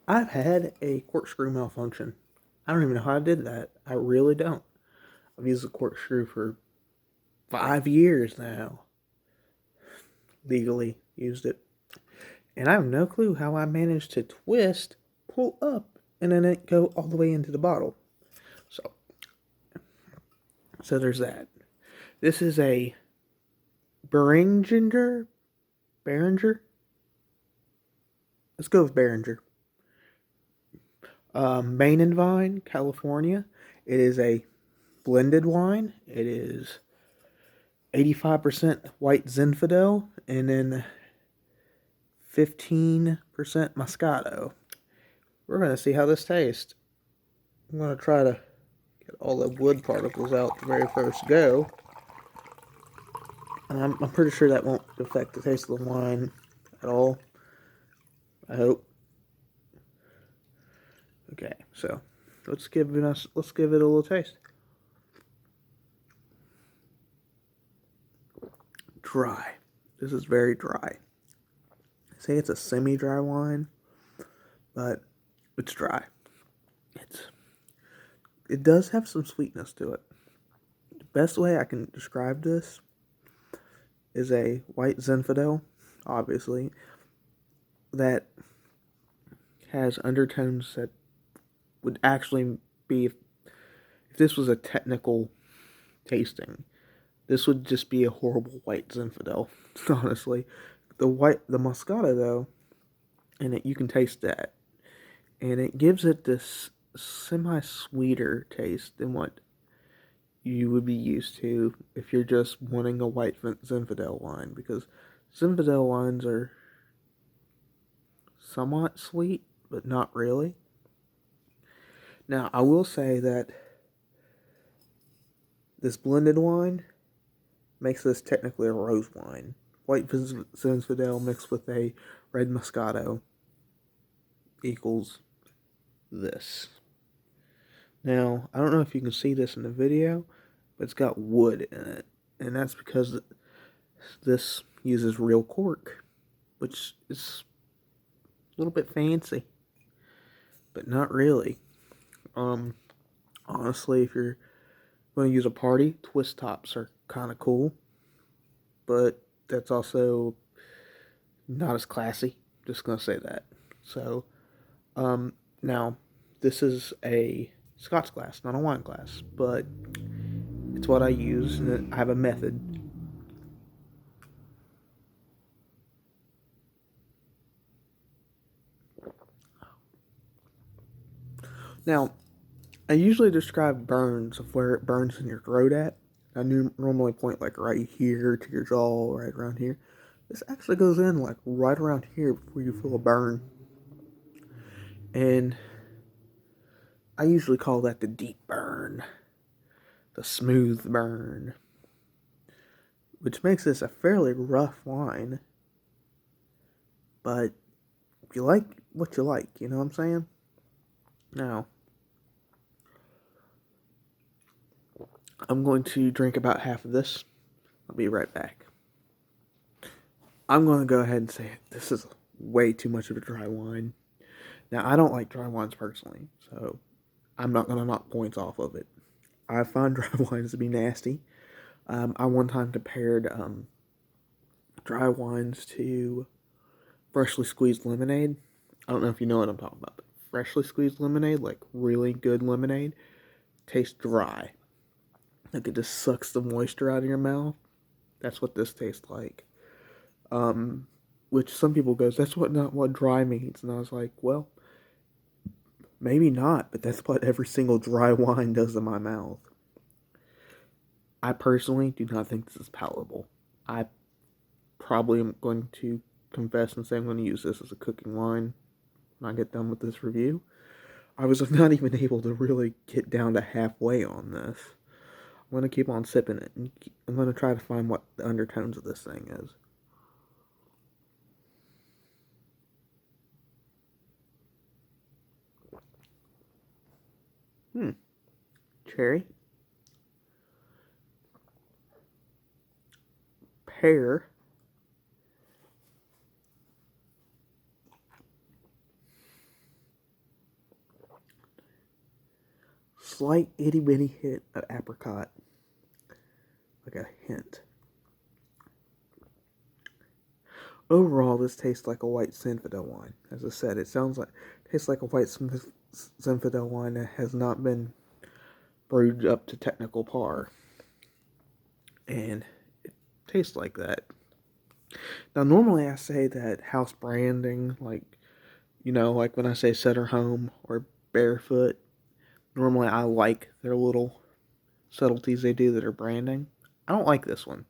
I've had a corkscrew malfunction. I don't even know how I did that. I really don't. I've used the corkscrew for 5 years now. Legally used it. And I have no clue how I managed to twist, pull up, and then it go all the way into the bottle. So, so there's that. This is a Beringer. Beringer. Let's go with Beringer. Main and Vine, California. It is a blended wine. It is 85% white zinfandel and then 15% Moscato. We're going to see how this tastes. I'm going to try to get all the wood particles out the very first go. And I'm pretty sure that won't affect the taste of the wine at all. I hope. Okay, so let's give it a little taste. Dry. This is very dry. I say it's a semi-dry wine, but it's dry. It does have some sweetness to it. The best way I can describe this is a white Zinfandel, obviously, that has undertones that would actually be, if this was a technical tasting, this would just be a horrible white Zinfandel, honestly. The Moscato, though, and you can taste that. And it gives it this semi-sweeter taste than what you would be used to if you're just wanting a white Zinfandel wine, because Zinfandel wines are somewhat sweet, but not really. Now, I will say that this blended wine makes this technically a rose wine. White Zinfandel mixed with a red Moscato equals this. Now, I don't know if you can see this in the video, but it's got wood in it. And that's because this uses real cork, which is a little bit fancy, but not really. Um, Honestly, if you're going to use a party, twist tops are kind of cool, but that's also not as classy. Just gonna say that. So, now this is a Scotch glass, not a wine glass, but it's what I use, and I have a method. Now, I usually describe burns of where it burns in your throat at. I normally point like right here to your jaw, right around here. This actually goes in like right around here before you feel a burn. And I usually call that the deep burn, the smooth burn, which makes this a fairly rough wine. But you like what you like, you know what I'm saying? Now, I'm going to drink about half of this. I'll be right back. I'm going to go ahead and say this is way too much of a dry wine. Now, I don't like dry wines personally, so I'm not going to knock points off of it. I find dry wines to be nasty. I one time compared dry wines to freshly squeezed lemonade. I don't know if you know what I'm talking about, but freshly squeezed lemonade, like really good lemonade, tastes dry. Like it just sucks the moisture out of your mouth. That's what this tastes like. Which some people goes, that's what not what dry means, and I was like, well, maybe not, but that's what every single dry wine does in my mouth. I personally do not think this is palatable. I probably am going to confess and say I'm going to use this as a cooking wine when I get done with this review. I was not even able to really get down to halfway on this. I'm going to keep on sipping it, and I'm going to try to find what the undertones of this thing is. Cherry, pear, slight itty bitty hint of apricot, like a hint. Overall, this tastes like a white zinfandel wine. As I said, tastes like a white zinfandel wine that has not been brewed up to technical par, and it tastes like that. Now, normally I say that house branding, like like when I say Sutter Home or Barefoot, normally I like their little subtleties they do that are branding. I don't like this one.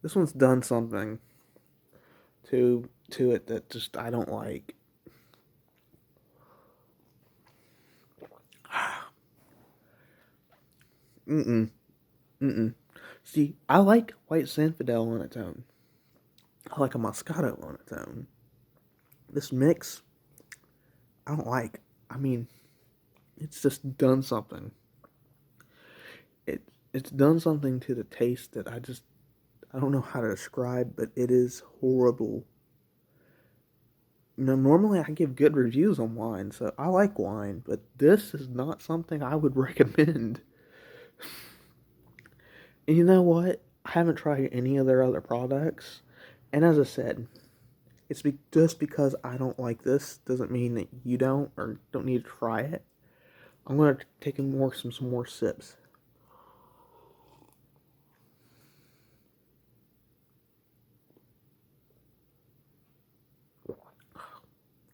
This one's done something to it that just I don't like. Mm-mm. Mm-mm. See, I like white Zinfandel on its own. I like a Moscato on its own. This mix, I don't like. I mean, it's just done something. It it's done something to the taste that I don't know how to describe, but it is horrible. Normally I give good reviews on wine, so I like wine, but this is not something I would recommend. And you know what? I haven't tried any of their other products, and as I said, just because I don't like this doesn't mean that you don't or don't need to try it. I'm gonna take some more sips.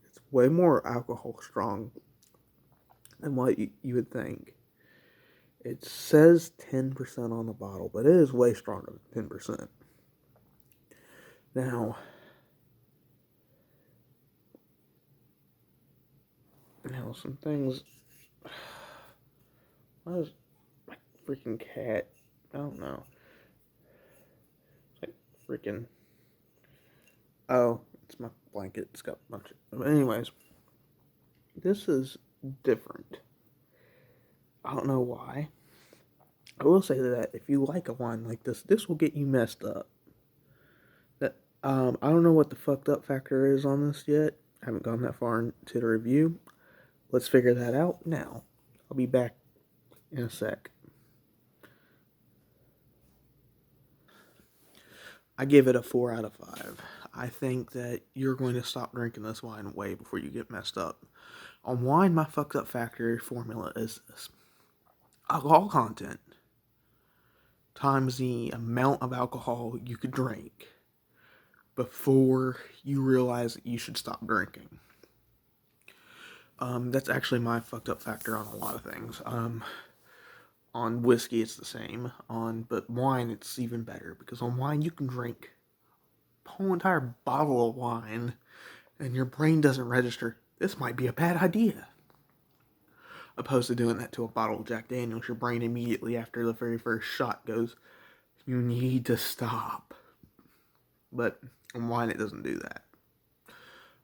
It's way more alcohol strong than what you would think. It says 10% on the bottle, but it is way stronger than 10%. Now, some things. What is my freaking cat? I don't know. It's like freaking. Oh, it's my blanket. It's got a bunch of. Anyways, this is different. I don't know why. I will say that if you like a wine like this will get you messed up. That I don't know what the fucked up factor is on this yet. I haven't gone that far into the review. Let's figure that out now. I'll be back in a sec. I give it a 4 out of 5. I think that you're going to stop drinking this wine way before you get messed up. On wine, my fucked up factor formula is this: alcohol content times the amount of alcohol you could drink before you realize that you should stop drinking. That's actually my fucked up factor on a lot of things. On whiskey, it's the same. But wine, it's even better because on wine you can drink a whole entire bottle of wine, and your brain doesn't register this might be a bad idea. Opposed to doing that to a bottle of Jack Daniels, your brain immediately after the very first shot goes, "You need to stop." But on wine, it doesn't do that.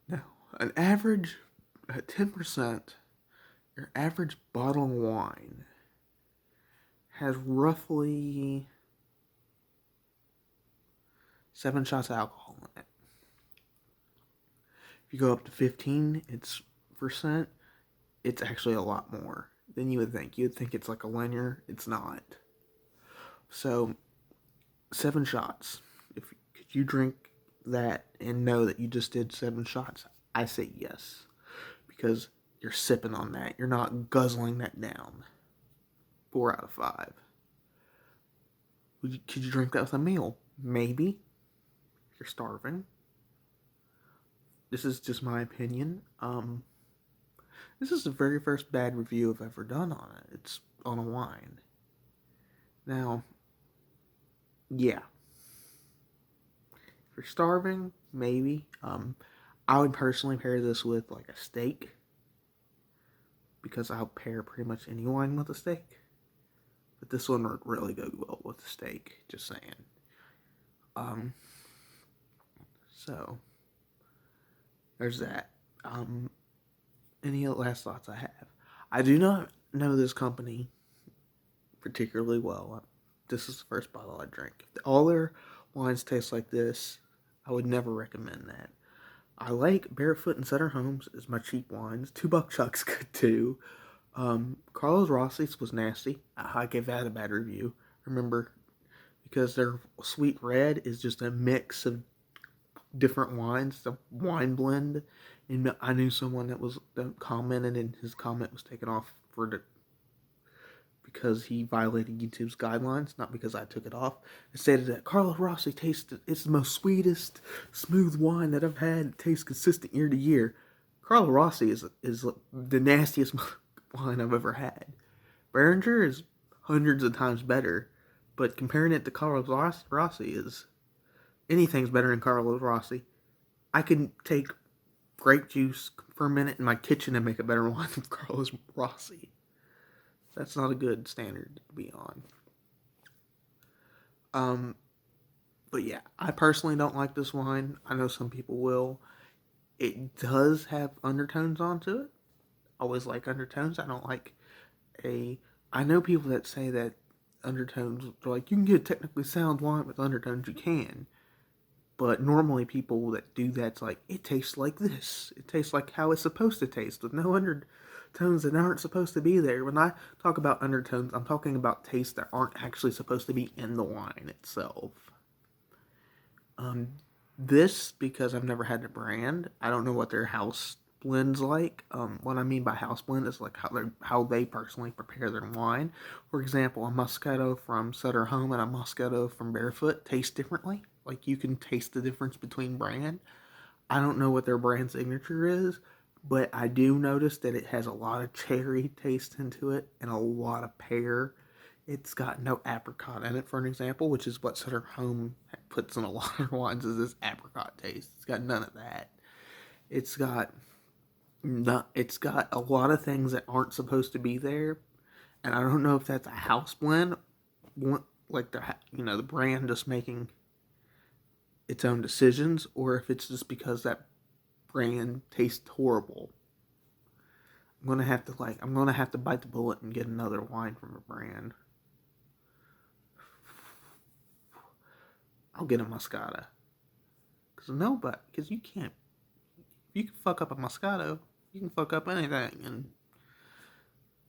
Now, an average at 10%, your average bottle of wine has roughly 7 shots of alcohol in it. If you go up to 15, it's actually a lot more than you would think. You'd think it's like a linear. It's not. So, 7 shots. Could you drink that and know that you just did 7 shots? I say yes. Because you're sipping on that. You're not guzzling that down. 4 out of 5. Could you drink that with a meal? Maybe. If you're starving. This is just my opinion. This is the very first bad review I've ever done on it. It's on a wine. Now, yeah. If you're starving, maybe. I would personally pair this with like a steak, because I'll pair pretty much any wine with a steak. But this one would really go well with the steak, just saying. So there's that. Any last thoughts I have? I do not know this company particularly well. This is the first bottle I drank. If all their wines taste like this, I would never recommend that. I like Barefoot and Sutter Homes as my cheap wines. Two Buck Chuck's good too. Carlos Rossi's was nasty. I gave that a bad review. Remember, because their sweet red is just a mix of different wines, the wine blend. And I knew someone that commented, and his comment was taken off because he violated YouTube's guidelines, not because I took it off. It stated that Carlos Rossi tasted it's the most sweetest, smooth wine that I've had. It tastes consistent year to year. Carlos Rossi is the nastiest wine I've ever had. Beringer is hundreds of times better, but comparing it to Carlos Rossi is anything's better than Carlos Rossi. I can take grape juice, ferment it in my kitchen, and make a better wine than Carlos Rossi. That's not a good standard to be on. Um, but yeah, I personally don't like this wine. I know some people will. It does have undertones onto it. I always like undertones. I don't like a. I know people that say that undertones, like, you can get technically sound wine with undertones. You can. But normally people that do that's like, it tastes like this. It tastes like how it's supposed to taste with no undertones that aren't supposed to be there. When I talk about undertones, I'm talking about tastes that aren't actually supposed to be in the wine itself. Um, this, because I've never had the brand, I don't know what their house blend's like. What I mean by house blend is like how they personally prepare their wine. For example, a Moscato from Sutter Home and a Moscato from Barefoot taste differently. Like, you can taste the difference between brand. I don't know what their brand signature is, but I do notice that it has a lot of cherry taste into it and a lot of pear. It's got no apricot in it, for an example, which is what Sutter Home puts in a lot of wines, is this apricot taste. It's got none of that. It's got it's got a lot of things that aren't supposed to be there, and I don't know if that's a house blend, like the brand just making its own decisions, or if it's just because that brand tastes horrible. I'm gonna have to bite the bullet and get another wine from a brand. I'll get a Moscato. Because you can't, if you can fuck up a Moscato, you can fuck up anything, and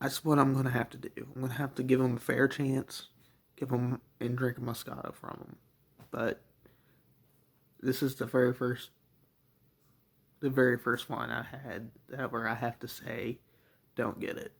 that's what I'm gonna have to do. I'm gonna have to give them a fair chance, give them and drink a Moscato from them. But this is the very first wine I had where I have to say, don't get it.